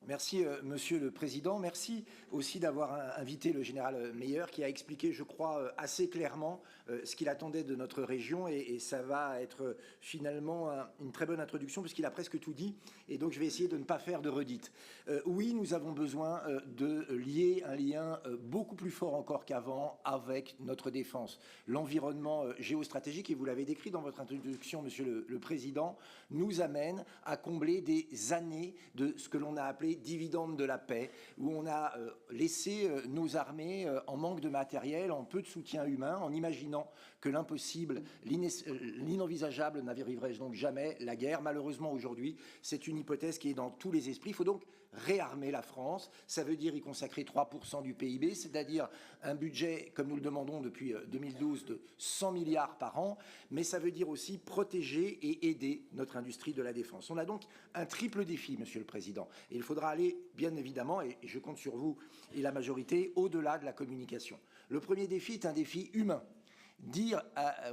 Merci, Monsieur le Président. Merci aussi d'avoir invité le général Meyer qui a expliqué, je crois, assez clairement ce qu'il attendait de notre région et ça va être finalement une très bonne introduction puisqu'il a presque tout dit et donc je vais essayer de ne pas faire de redites. Oui, nous avons besoin de lier un lien beaucoup plus fort encore qu'avant avec notre défense. L'environnement géostratégique, et vous l'avez décrit dans votre introduction, Monsieur le Président, nous amène à combler des années de ce que l'on a appelé dividende de la paix, où on a laissé nos armées en manque de matériel, en peu de soutien humain, en imaginant que l'impossible, l'inenvisageable n'arriverait donc jamais, la guerre. Malheureusement, aujourd'hui, c'est une hypothèse qui est dans tous les esprits. Il faut donc réarmer la France. Ça veut dire y consacrer 3% du PIB, c'est-à-dire un budget, comme nous le demandons depuis 2012, de 100 milliards par an, mais ça veut dire aussi protéger et aider notre industrie de la défense. On a donc un triple défi, Monsieur le Président, et il faudra aller, bien évidemment, et je compte sur vous et la majorité, au-delà de la communication. Le premier défi est un défi humain. Dire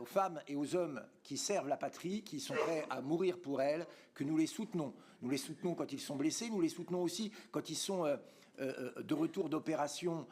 aux femmes et aux hommes qui servent la patrie, qui sont prêts à mourir pour elle, que nous les soutenons. Nous les soutenons quand ils sont blessés, nous les soutenons aussi quand ils sont de retour d'opération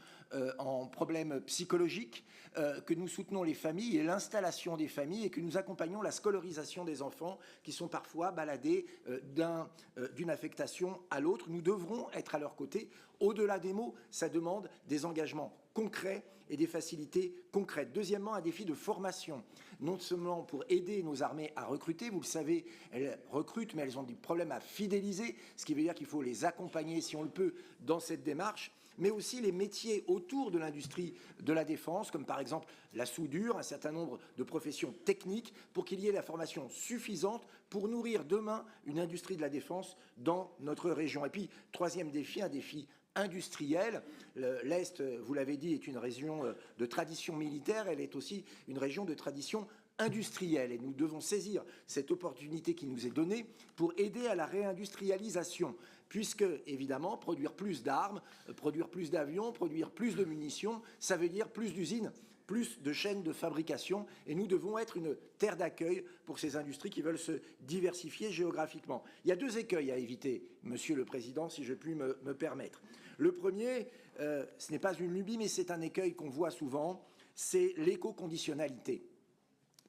en problème psychologique, que nous soutenons les familles et l'installation des familles et que nous accompagnons la scolarisation des enfants qui sont parfois baladés d'une affectation à l'autre. Nous devrons être à leur côté. Au-delà des mots, ça demande des engagements concrets et des facilités concrètes. Deuxièmement, un défi de formation, non seulement pour aider nos armées à recruter, vous le savez, elles recrutent, mais elles ont des problèmes à fidéliser, ce qui veut dire qu'il faut les accompagner, si on le peut, dans cette démarche, mais aussi les métiers autour de l'industrie de la défense, comme par exemple la soudure, un certain nombre de professions techniques, pour qu'il y ait la formation suffisante pour nourrir demain une industrie de la défense dans notre région. Et puis, troisième défi, un défi industrielle. L'Est, vous l'avez dit, est une région de tradition militaire, elle est aussi une région de tradition industrielle et nous devons saisir cette opportunité qui nous est donnée pour aider à la réindustrialisation puisque, évidemment, produire plus d'armes, produire plus d'avions, produire plus de munitions, ça veut dire plus d'usines, plus de chaînes de fabrication et nous devons être une terre d'accueil pour ces industries qui veulent se diversifier géographiquement. Il y a deux écueils à éviter, Monsieur le Président, si je puis me permettre. Le premier, ce n'est pas une lubie, mais c'est un écueil qu'on voit souvent, c'est l'éco-conditionnalité.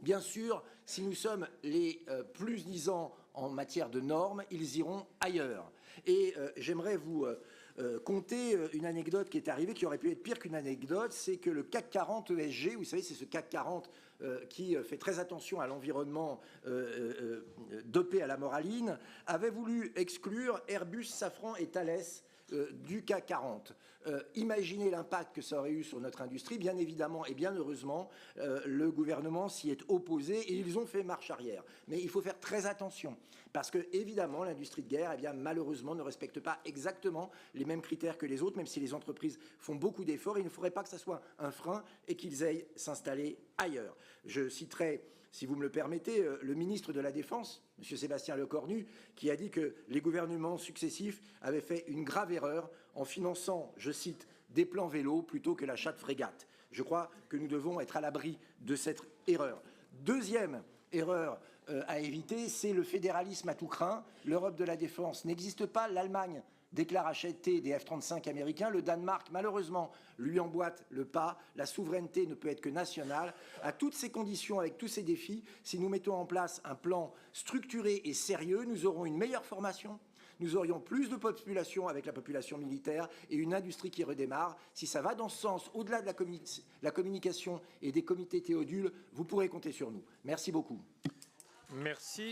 Bien sûr, si nous sommes les plus disants en matière de normes, ils iront ailleurs. Et j'aimerais vous conter une anecdote qui est arrivée, qui aurait pu être pire qu'une anecdote, c'est que le CAC 40 ESG, vous savez, c'est ce CAC 40 qui fait très attention à l'environnement dopé à la moraline, avait voulu exclure Airbus, Safran et Thales du CAC 40. Imaginez l'impact que ça aurait eu sur notre industrie. Bien évidemment et bien heureusement, le gouvernement s'y est opposé et ils ont fait marche arrière. Mais il faut faire très attention parce que, évidemment, l'industrie de guerre, eh bien, malheureusement, ne respecte pas exactement les mêmes critères que les autres, même si les entreprises font beaucoup d'efforts. Il ne faudrait pas que ça soit un frein et qu'ils aillent s'installer ailleurs. Je citerai, si vous me le permettez, le ministre de la Défense, M. Sébastien Lecornu, qui a dit que les gouvernements successifs avaient fait une grave erreur en finançant, je cite, des plans vélos plutôt que l'achat de frégates. Je crois que nous devons être à l'abri de cette erreur. Deuxième erreur à éviter, c'est le fédéralisme à tout crin. L'Europe de la défense n'existe pas. L'Allemagne déclare acheter des F-35 américains. Le Danemark, malheureusement, lui emboîte le pas. La souveraineté ne peut être que nationale. À toutes ces conditions, avec tous ces défis, si nous mettons en place un plan structuré et sérieux, nous aurons une meilleure formation, nous aurions plus de population avec la population militaire et une industrie qui redémarre. Si ça va dans ce sens, au-delà de la communication et des comités Théodule, vous pourrez compter sur nous. Merci beaucoup. Merci.